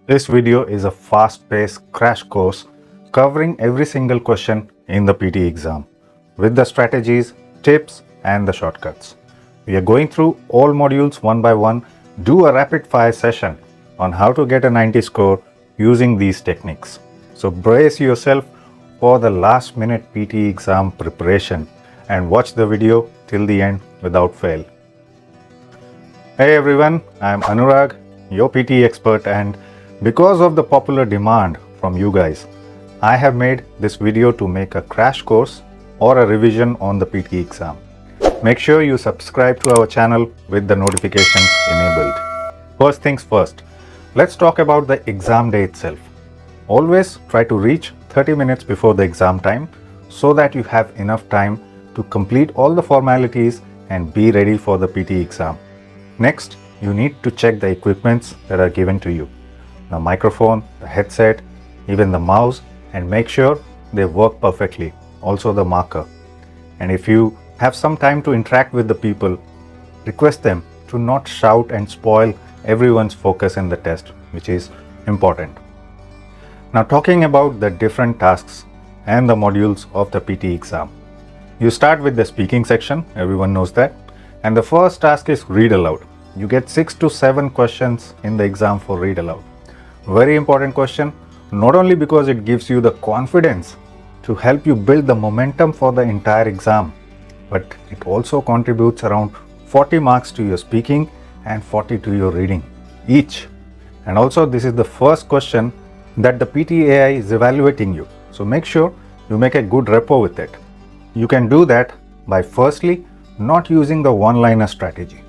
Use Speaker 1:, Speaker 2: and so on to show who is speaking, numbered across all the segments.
Speaker 1: This video is a fast-paced crash course covering every single question in the PTE exam with the strategies, tips and the shortcuts. We are going through all modules one by one, do a rapid fire session on how to get a 90 score using these techniques. So brace yourself for the last minute PTE exam preparation and watch the video till the end without fail. Hey everyone, I am Anurag, your PTE expert, and because of the popular demand from you guys, I have made this video to make a crash course or a revision on the PTE exam. Make sure you subscribe to our channel with the notifications enabled. First things first, let's talk about the exam day itself. Always try to reach 30 minutes before the exam time so that you have enough time to complete all the formalities and be ready for the PTE exam. Next, you need to check the equipments that are given to you. The microphone, the headset, even the mouse, and make sure they work perfectly. Also the marker. And if you have some time to interact with the people, request them to not shout and spoil everyone's focus in the test, which is important. Now talking about the different tasks and the modules of the PTE exam. You start with the speaking section, everyone knows that. And the first task is read aloud. You get 6 to 7 questions in the exam for read aloud. Very important question, not only because it gives you the confidence to help you build the momentum for the entire exam, but it also contributes around 40 marks to your speaking and 40 to your reading each. And also this is the first question that the PTE is evaluating you. So make sure you make a good rapport with it. You can do that by firstly not using the one-liner strategy.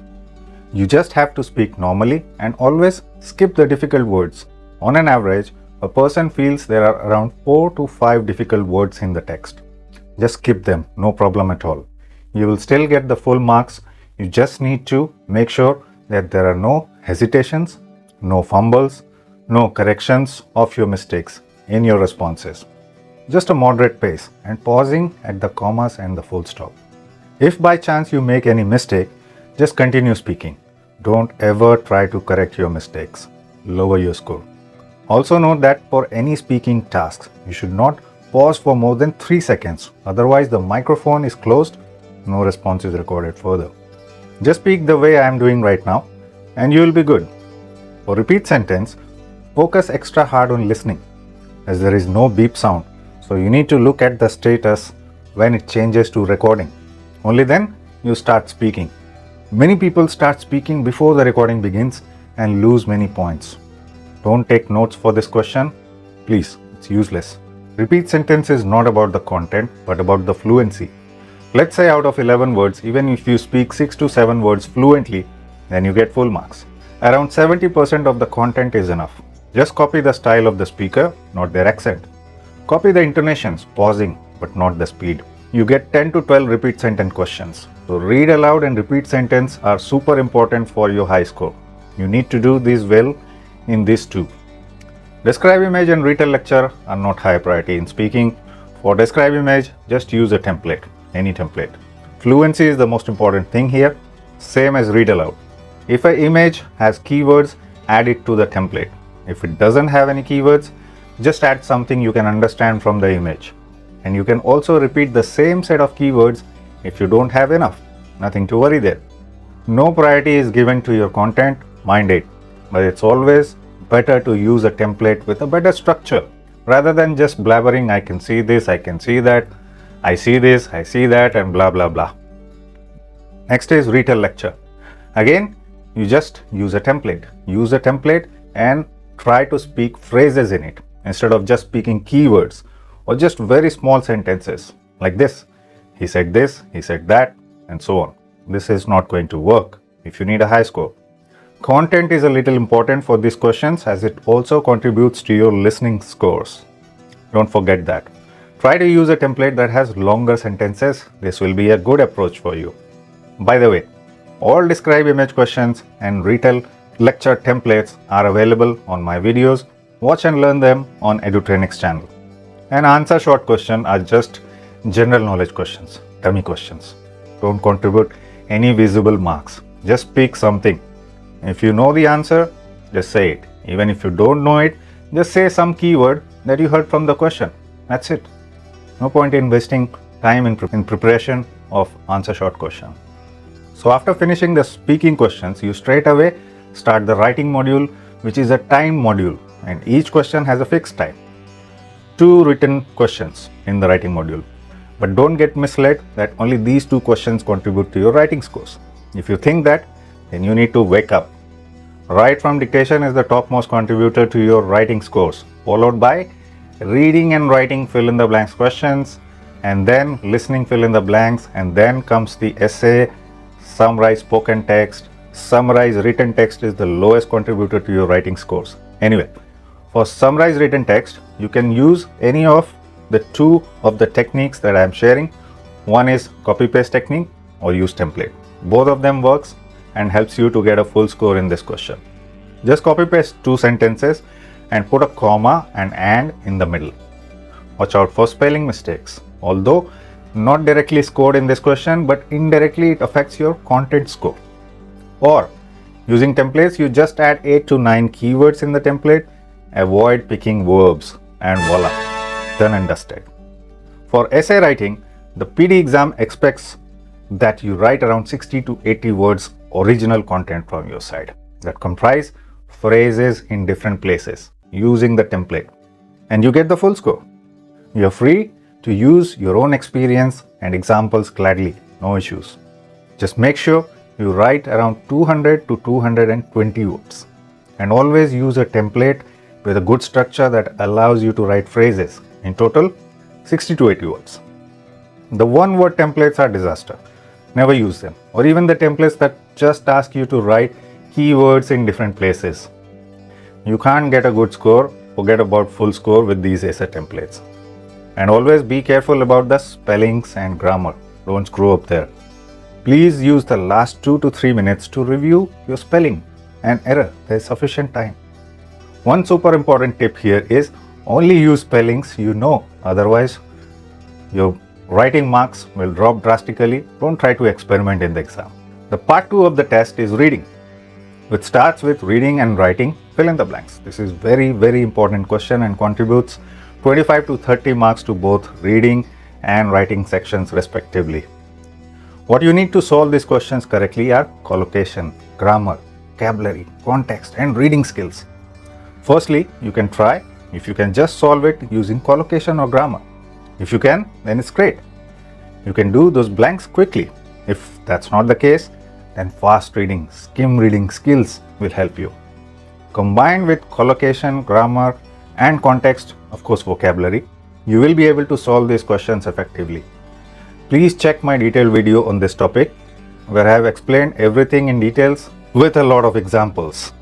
Speaker 1: You just have to speak normally and always skip the difficult words. On an average, a person feels there are around 4 to 5 difficult words in the text. Just skip them, no problem at all. You will still get the full marks. You just need to make sure that there are no hesitations, no fumbles, no corrections of your mistakes in your responses. Just a moderate pace and pausing at the commas and the full stop. If by chance you make any mistake, just continue speaking. Don't ever try to correct your mistakes. Lower your score. Also note that for any speaking tasks, you should not pause for more than 3 seconds. Otherwise, the microphone is closed, no response is recorded further. Just speak the way I am doing right now and you will be good. For repeat sentence, focus extra hard on listening as there is no beep sound. So you need to look at the status when it changes to recording. Only then you start speaking. Many people start speaking before the recording begins and lose many points. Don't take notes for this question. Please, it's useless. Repeat sentence is not about the content, but about the fluency. Let's say out of 11 words, even if you speak 6 to 7 words fluently, then you get full marks. Around 70% of the content is enough. Just copy the style of the speaker, not their accent. Copy the intonations, pausing, but not the speed. You get 10 to 12 repeat sentence questions. So read aloud and repeat sentence are super important for your high score. You need to do this well in these two. Describe image and retell lecture are not high priority in speaking. For describe image, just use a template, any template. Fluency is the most important thing here, same as read aloud. If an image has keywords, add it to the template. If it doesn't have any keywords, just add something you can understand from the image. And you can also repeat the same set of keywords if you don't have enough. Nothing to worry there. No priority is given to your content, mind it. But it's always better to use a template with a better structure rather than just blabbering, I can see this, I can see that, I see this, I see that, and blah blah blah. Next is retell lecture. Again, you just use a template. Use a template and try to speak phrases in it instead of just speaking keywords or just very small sentences like this. He said this, he said that, and so on. This is not going to work if you need a high score. Content is a little important for these questions as it also contributes to your listening scores. Don't forget that. Try to use a template that has longer sentences. This will be a good approach for you. By the way, all describe image questions and retell lecture templates are available on my videos. Watch and learn them on Edutrainex channel. And answer short questions are just general knowledge questions, dummy questions. Don't contribute any visible marks. Just speak something. If you know the answer, just say it. Even if you don't know it, just say some keyword that you heard from the question. That's it. No point in wasting time in preparation of answer short question. So after finishing the speaking questions, you straight away start the writing module, which is a time module, and each question has a fixed time. 2 written questions in the writing module. But don't get misled that only these 2 questions contribute to your writing scores. If you think that, then you need to wake up. Write from dictation is the topmost contributor to your writing scores, followed by reading and writing fill in the blanks questions, and then listening fill in the blanks, and then comes the essay, summarize spoken text, summarize written text is the lowest contributor to your writing scores. Anyway, for summarize written text, you can use any of the 2 of the techniques that I am sharing. One is copy paste technique or use template. Both of them works and helps you to get a full score in this question. Just copy paste 2 sentences and put a comma and in the middle. Watch out for spelling mistakes. Although not directly scored in this question, but indirectly it affects your content score. Or using templates, you just add 8 to 9 keywords in the template. Avoid picking verbs and voila, done and dusted. For essay writing, the PD exam expects that you write around 60 to 80 words original content from your side that comprise phrases in different places using the template, and you get the full score. You're free to use your own experience and examples gladly, no issues. Just make sure you write around 200 to 220 words, and always use a template with a good structure that allows you to write phrases. In total, 60 to 80 words. The one-word templates are disaster. Never use them. Or even the templates that just ask you to write keywords in different places. You can't get a good score. Forget about full score with these essay templates. And always be careful about the spellings and grammar. Don't screw up there. Please use the last 2 to 3 minutes to review your spelling and error. There's sufficient time. One super important tip here is only use spellings you know, otherwise your writing marks will drop drastically. Don't try to experiment in the exam. The part 2 of the test is reading, which starts with reading and writing fill in the blanks. This is very important question and contributes 25 to 30 marks to both reading and writing sections respectively. What you need to solve these questions correctly are collocation, grammar, vocabulary, context and reading skills. Firstly, you can try if you can just solve it using collocation or grammar. If you can, then it's great. You can do those blanks quickly. If that's not the case, then fast reading, skim reading skills will help you. Combined with collocation, grammar and context, of course vocabulary, you will be able to solve these questions effectively. Please check my detailed video on this topic where I have explained everything in details with a lot of examples.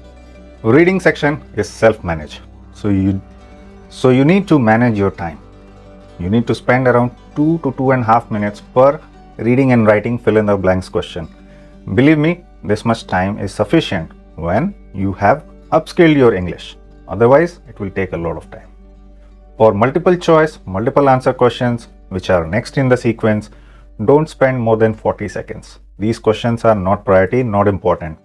Speaker 1: Reading section is self-managed, so you need to manage your time. You need to spend around 2 to 2.5 minutes per reading and writing fill in the blanks question. Believe me, this much time is sufficient when you have upskilled your English. Otherwise, it will take a lot of time. For multiple choice, multiple answer questions, which are next in the sequence, don't spend more than 40 seconds. These questions are not priority, not important.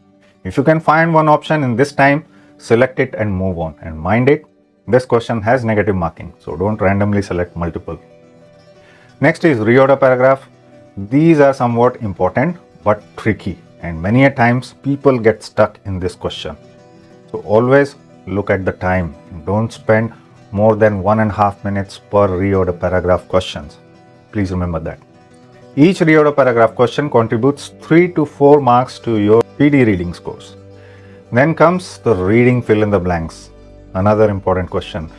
Speaker 1: If you can find one option in this time, select it and move on. And mind it, this question has negative marking, so don't randomly select multiple. Next is reorder paragraph. These are somewhat important but tricky, and many a times people get stuck in this question. So always look at the time. Don't spend more than 1.5 minutes per reorder paragraph questions. Please remember that. Each reorder paragraph question contributes 3 to 4 marks to your PD reading scores. Then comes the reading fill in the blanks. Another important question.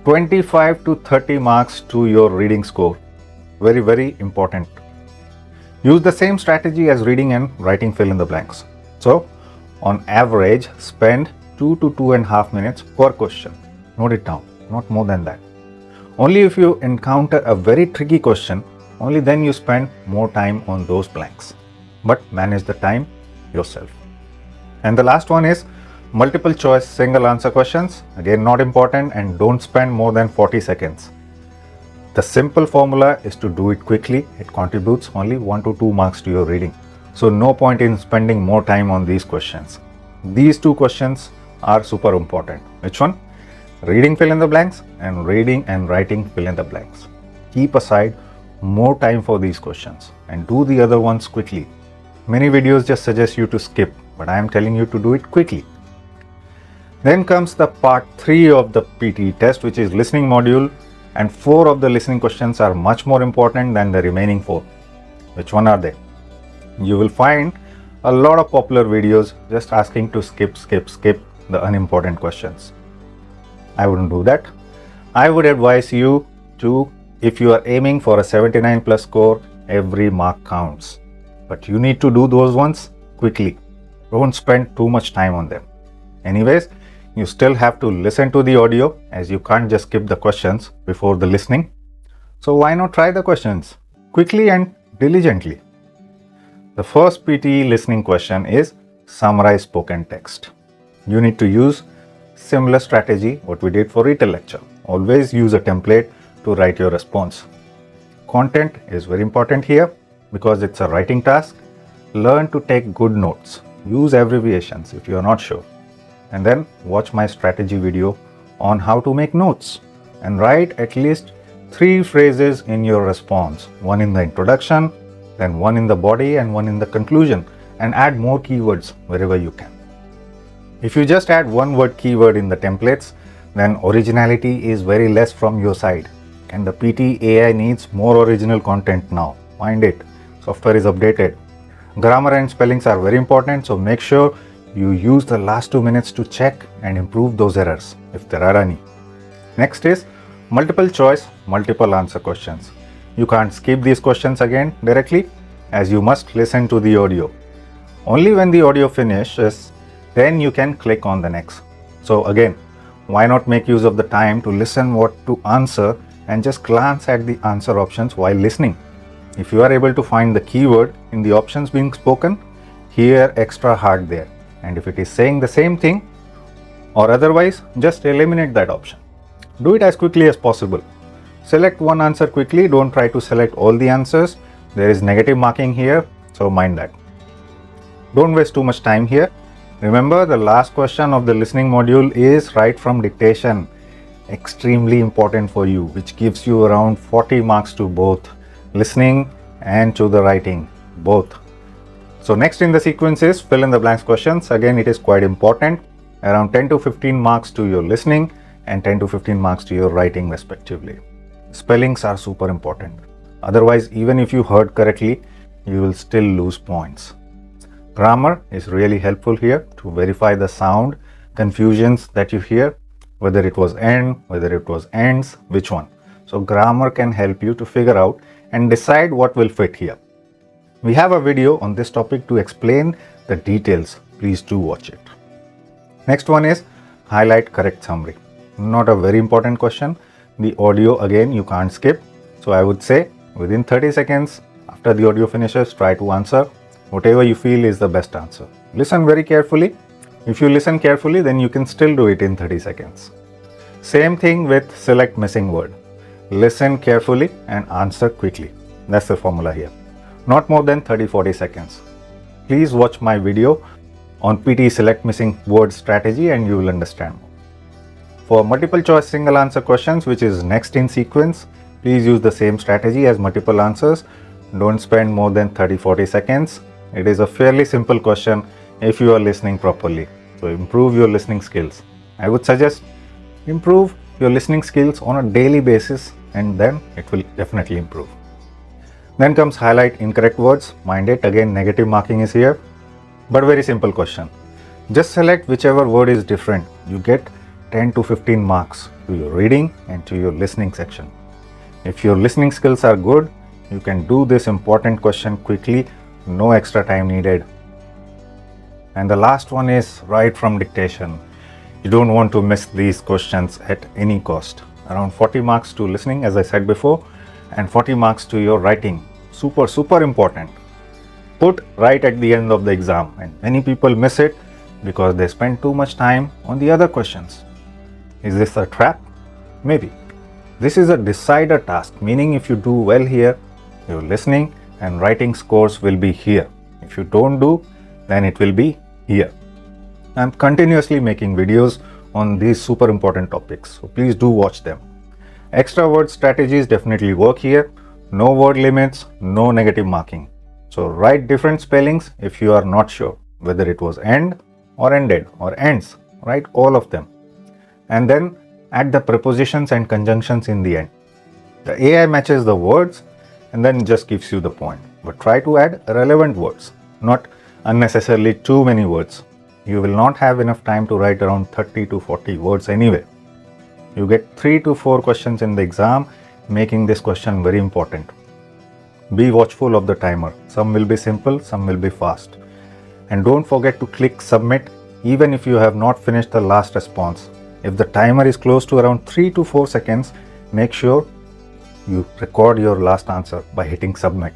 Speaker 1: 25 to 30 marks to your reading score. Very important. Use the same strategy as reading and writing fill in the blanks. So, on average, spend 2 to 2.5 minutes per question. Note it down, not more than that. Only if you encounter a very tricky question, only then you spend more time on those blanks. But manage the time yourself. And the last one is multiple choice single answer questions. Again, not important, and don't spend more than 40 seconds. The simple formula is to do it quickly. It contributes only 1 to 2 marks to your reading. So no point in spending more time on these questions. These two questions are super important. Which one? Reading fill in the blanks and reading and writing fill in the blanks. Keep aside more time for these questions and do the other ones quickly. Many videos just suggest you to skip, but I am telling you to do it quickly. Then comes the part 3 of the PTE test, which is listening module, and 4 of the listening questions are much more important than the remaining 4. Which one are they? You will find a lot of popular videos just asking to skip the unimportant questions. I wouldn't do that. I would advise you to, if you are aiming for a 79 plus score, every mark counts. But you need to do those ones quickly. Don't spend too much time on them. Anyways, you still have to listen to the audio, as you can't just skip the questions before the listening. So why not try the questions quickly and diligently? The first PTE listening question is summarize spoken text. You need to use similar strategy what we did for retail lecture. Always use a template to write your response. Content is very important here because it's a writing task. Learn to take good notes. Use abbreviations if you are not sure. And then watch my strategy video on how to make notes and write at least 3 phrases in your response. One in the introduction, then one in the body and one in the conclusion, and add more keywords wherever you can. If you just add one word keyword in the templates, then originality is very less from your side, and the PTE AI needs more original content now. Find it. Software is updated. Grammar and spellings are very important, so make sure you use the last 2 minutes to check and improve those errors if there are any. Next is multiple choice, multiple answer questions. You can't skip these questions again directly, as you must listen to the audio. Only when the audio finishes, then you can click on the next. So again, why not make use of the time to listen what to answer and just glance at the answer options while listening. If you are able to find the keyword in the options being spoken, hear extra hard there. And if it is saying the same thing or otherwise, just eliminate that option. Do it as quickly as possible. Select one answer quickly. Don't try to select all the answers. There is negative marking here, so mind that. Don't waste too much time here. Remember, the last question of the listening module is write from dictation. Extremely important for you, which gives you around 40 marks to both listening and to the writing, both. So next in the sequence is fill in the blanks questions. Again, it is quite important. Around 10 to 15 marks to your listening and 10 to 15 marks to your writing respectively. Spellings are super important. Otherwise, even if you heard correctly, you will still lose points. Grammar is really helpful here to verify the sound confusions that you hear, whether it was end, whether it was ends, which one. So grammar can help you to figure out and decide what will fit here. We have a video on this topic to explain the details. Please do watch it. Next one is highlight correct summary. Not a very important question. The audio again you can't skip. So I would say within 30 seconds after the audio finishes, try to answer whatever you feel is the best answer. Listen very carefully. If you listen carefully, then you can still do it in 30 seconds. Same thing with select missing word. Listen carefully and answer quickly. That's the formula here. Not more than 30-40 seconds. Please watch my video on PTE select missing word strategy and you will understand more. For multiple choice single answer questions, which is next in sequence, please use the same strategy as multiple answers. Don't spend more than 30-40 seconds. It is a fairly simple question if you are listening properly. So improve your listening skills. I would suggest improve your listening skills on a daily basis and then it will definitely improve. Then comes highlight incorrect words. Mind it, again negative marking is here, but very simple question. Just select whichever word is different. You get 10 to 15 marks to your reading and to your listening section. If your listening skills are good, you can do this important question quickly, no extra time needed. And the last one is write from dictation. You don't want to miss these questions at any cost. Around 40 marks to listening, as I said before, and 40 marks to your writing. Super important. Put right at the end of the exam, and many people miss it because they spend too much time on the other questions. Is this a trap? Maybe. This is a decider task, meaning if you do well here, your listening and writing scores will be here. If you don't do, then it will be here. I'm continuously making videos on these super important topics. So please do watch them. Extra word strategies definitely work here. No word limits, no negative marking. So write different spellings if you are not sure whether it was end or ended or ends. Write all of them. And then add the prepositions and conjunctions in the end. The AI matches the words and then just gives you the point. But try to add relevant words, not unnecessarily too many words. You will not have enough time to write around 30 to 40 words anyway. You get 3 to 4 questions in the exam, making this question very important. Be watchful of the timer. Some will be simple, some will be fast. And don't forget to click submit even if you have not finished the last response. If the timer is close to around 3 to 4 seconds, make sure you record your last answer by hitting submit.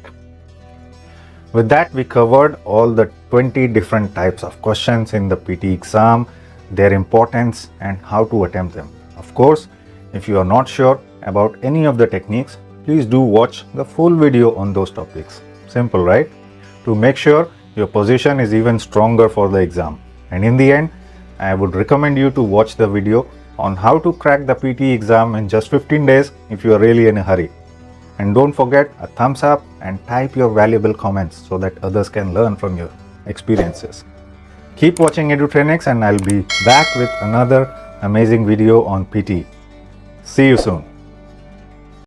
Speaker 1: With that, we covered all the 20 different types of questions in the PT exam, their importance and how to attempt them. Of course, if you are not sure about any of the techniques, please do watch the full video on those topics. Simple, right? To make sure your position is even stronger for the exam. And in the end, I would recommend you to watch the video on how to crack the PT exam in just 15 days if you are really in a hurry. And don't forget a thumbs up and type your valuable comments so that others can learn from your experiences. Keep watching Edutrainex and I'll be back with another amazing video on PT. See you soon.